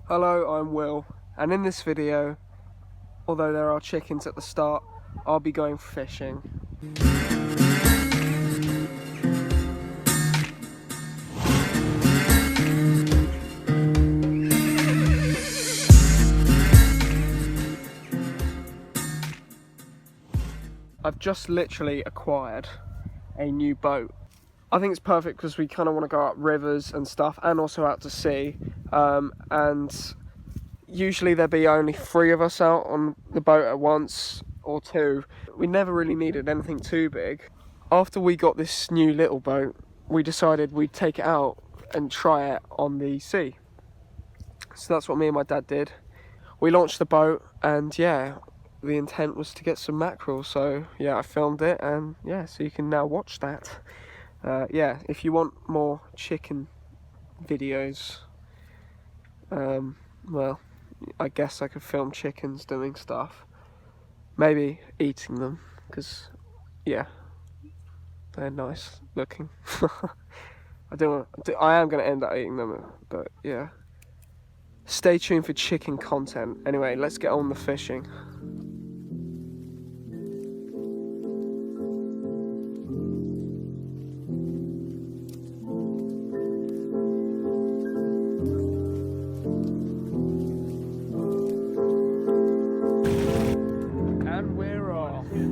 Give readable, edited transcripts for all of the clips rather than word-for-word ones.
Hello, I'm Will, and in this video, although there are chickens at the start, I'll be going fishing. I've just literally acquired a new boat. I think it's perfect because we kind of want to go up rivers and stuff, and also out to sea, and usually there'd be only 3 of us out on the boat at once, or 2. We never really needed anything too big. After we got this new little boat, we decided we'd take it out and try it on the sea. So that's what me and my dad did. We launched the boat, and yeah, the intent was to get some mackerel. So yeah, I filmed it, and yeah, so you can now watch that. Yeah, if you want more chicken videos, well, I guess I could film chickens doing stuff, maybe eating them, because yeah, they're nice looking. I am going to end up eating them, but yeah, stay tuned for chicken content. Anyway, let's get on the fishing. And we're off. It's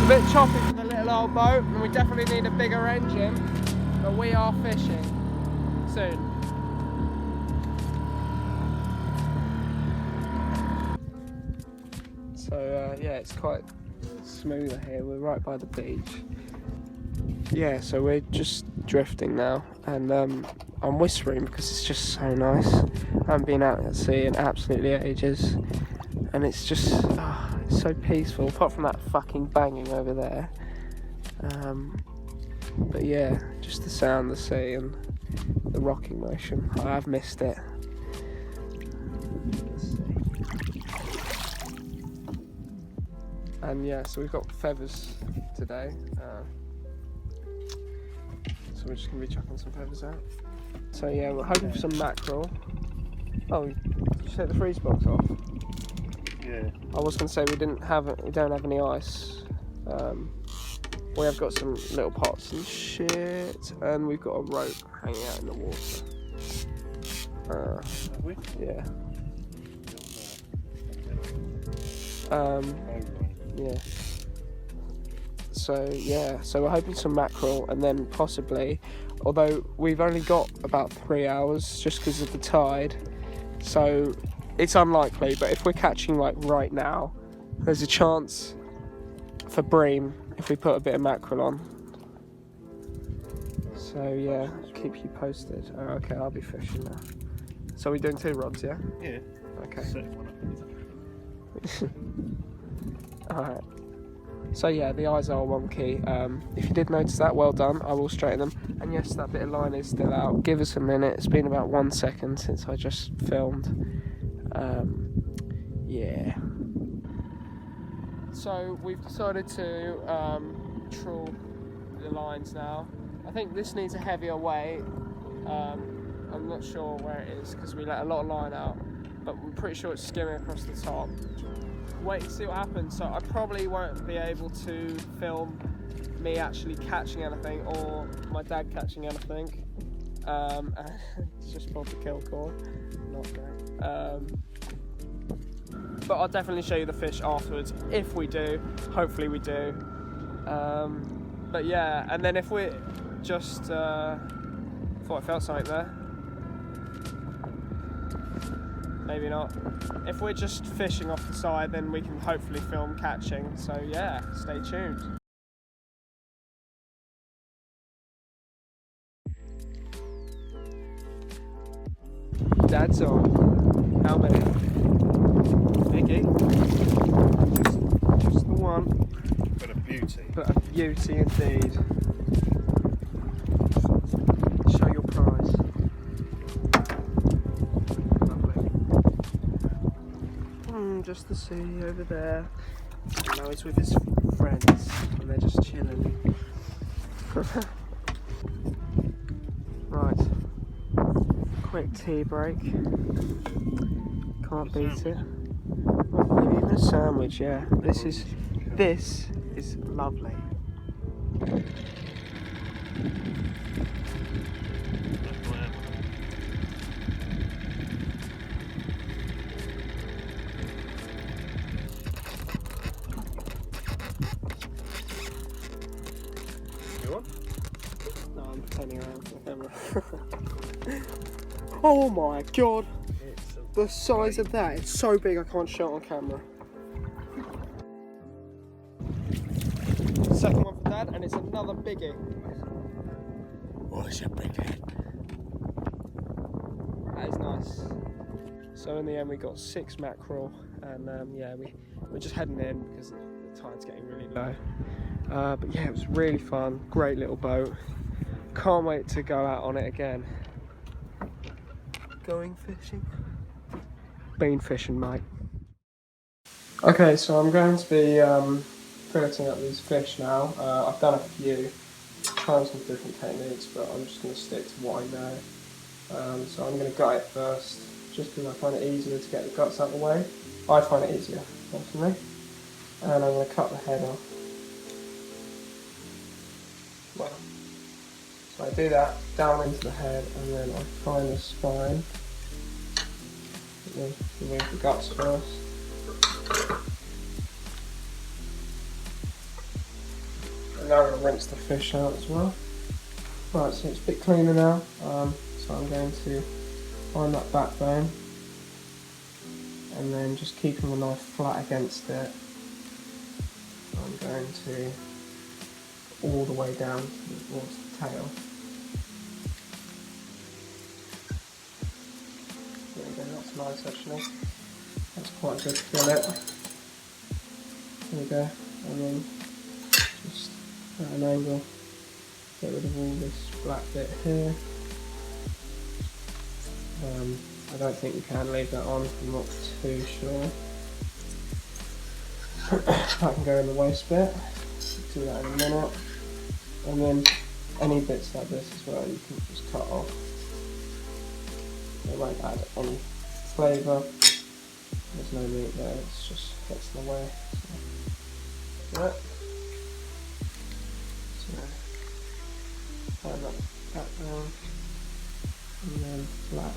a bit choppy for the little old boat, and we definitely need a bigger engine, but we are fishing soon. So yeah, it's quite smooth here. We're right by the beach. Yeah, so we're just drifting now, and I'm whispering because it's just so nice. I haven't been out at sea in absolutely ages, and it's just it's so peaceful, apart from that fucking banging over there. But yeah, just the sound of the sea and the rocking motion. I have missed it. Let's see. And yeah, so we've got feathers today. So we're just going to be chucking some feathers out. So yeah, we're hoping for some mackerel. Oh, did you take the freeze box off? Yeah. I was going to say we don't have any ice. We have got some little pots and shit, and we've got a rope hanging out in the water. Yeah. Yeah. So yeah, so we're hoping some mackerel, and then possibly, although we've only got about 3 hours just because of the tide, so it's unlikely, but if we're catching like right now, there's a chance for bream if we put a bit of mackerel on. So yeah, keep you posted. Oh, okay, I'll be fishing now. So we're doing 2 rods, yeah? Yeah. Okay. Set one up. Alright. So yeah, the eyes are wonky. If you did notice that, well done. I will straighten them. And yes, that bit of line is still out. Give us a minute. It's been about 1 second since I just filmed. Yeah. So we've decided to trawl the lines now. I think this needs a heavier weight. I'm not sure where it is because we let a lot of line out, but we're pretty sure it's skimming across the top. Wait and see what happens. So I probably won't be able to film me actually catching anything or my dad catching anything. It's just pulled the kill cord. Not great. But I'll definitely show you the fish afterwards if we do. Hopefully we do. But yeah, and then if we're just thought I felt something there. Maybe not. If we're just fishing off the side, then we can hopefully film catching. So yeah, stay tuned. Dad's on. How many? Mickey? Just the one. But a beauty. But a beauty indeed. Show your prize. Lovely. Just the sea over there. Now he's with his friends and they're just chilling. Right. Quick tea break. Can't beat it. Well, maybe even a sandwich, yeah. This is lovely. You want? No, I'm pretending around for the camera. Oh my god! The size of that, it's so big I can't show it on camera. Second one for Dad, and it's another biggie. What's a big head? That is nice. So in the end we got 6 mackerel, and yeah, we're just heading in because the tide's getting really low. But yeah, it was really fun, great little boat. Can't wait to go out on it again. Going fishing? Been fishing, mate. Okay, so I'm going to be filleting up these fish now. I've done a few, trying some different techniques, but I'm just going to stick to what I know. So I'm going to gut it first, just because I find it easier to get the guts out of the way. I find it easier, personally. And I'm going to cut the head off. Well, so I do that down into the head, and then I find the spine. Remove the guts first. And now I'm going to rinse the fish out as well. Right, so it's a bit cleaner now. So I'm going to find that backbone, and then just keeping the knife flat against it, I'm going to all the way down towards the tail. There we go, that's nice actually. That's quite a good fillet. There we go, and then just at an angle, get rid of all this black bit here. I don't think you can leave that on, I'm not too sure. I can go in the waste bit, do that in a minute. And then any bits like this as well you can just cut off. It won't add any flavour. There's no meat there, it's just gets in the way. So, right. So turn that back down and then flat.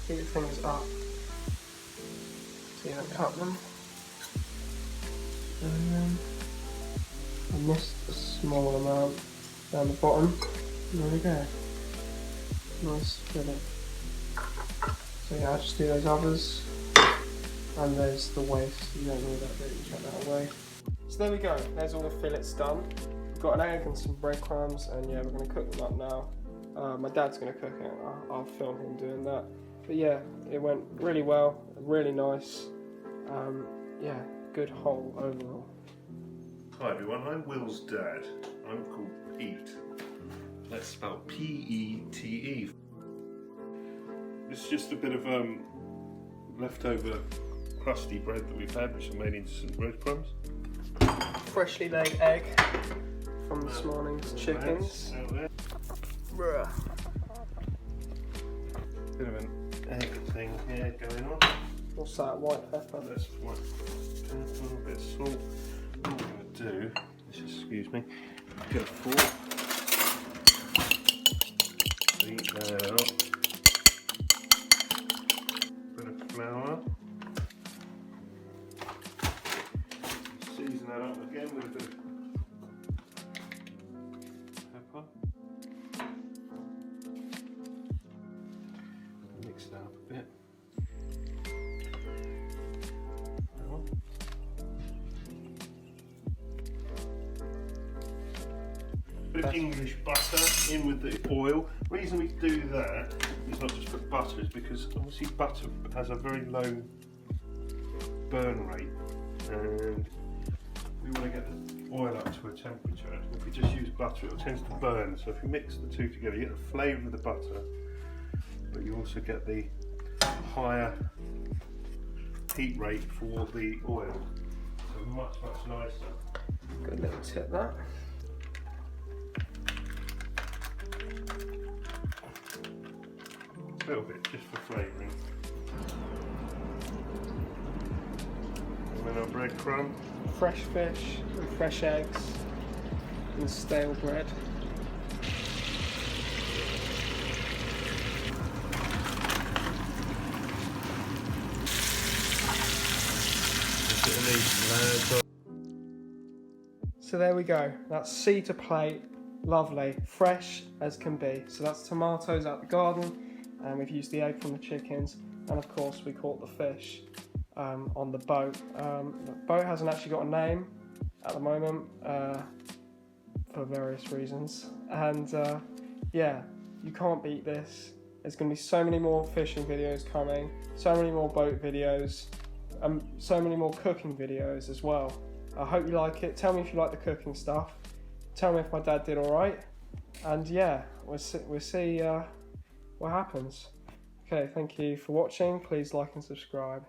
Keep things up so you don't cut them. And then I missed a small amount down the bottom. There we go. Nice fillet. So yeah, I just do those others. And there's the waist, you don't need that bit, you chuck that away. So there we go, there's all the fillets done. We've got an egg and some breadcrumbs, and yeah, we're going to cook them up now. My dad's going to cook it, I'll film him doing that. But yeah, it went really well, really nice. Yeah, good haul overall. Hi everyone, I'm Will's dad. I'm called Pete. Let's spell P-E-T-E. This is just a bit of leftover crusty bread that we've had, which I made into some breadcrumbs. Freshly laid egg from this morning's chickens. Bruh. Bit of an egg thing here going on. What's that? White pepper? That's white pepper, a little bit of salt. What I'm going to do is, excuse me, get a fork, beat that up, bit of flour, season that up again with a bit of pepper, mix that up a bit. bit of English butter in with the oil. The reason we do that is not just for butter, is because obviously butter has a very low burn rate, and we want to get the oil up to a temperature. If we just use butter, it tends to burn. So if you mix the two together, you get the flavour of the butter, but you also get the higher heat rate for the oil. So much nicer. Good little tip that. A little bit just for flavouring. And then our breadcrumb. Fresh fish and fresh eggs and stale bread. So there we go, that's sea to plate, lovely, fresh as can be. So that's tomatoes out the garden, and we've used the egg from the chickens, and of course we caught the fish on the boat. The boat hasn't actually got a name at the moment for various reasons, and yeah, you can't beat this. There's going to be so many more fishing videos coming, so many more boat videos, so many more cooking videos as well. I hope you like it. Tell me if you like the cooking stuff. Tell me if my dad did alright. And yeah, we'll see what happens. Okay, thank you for watching. Please like and subscribe.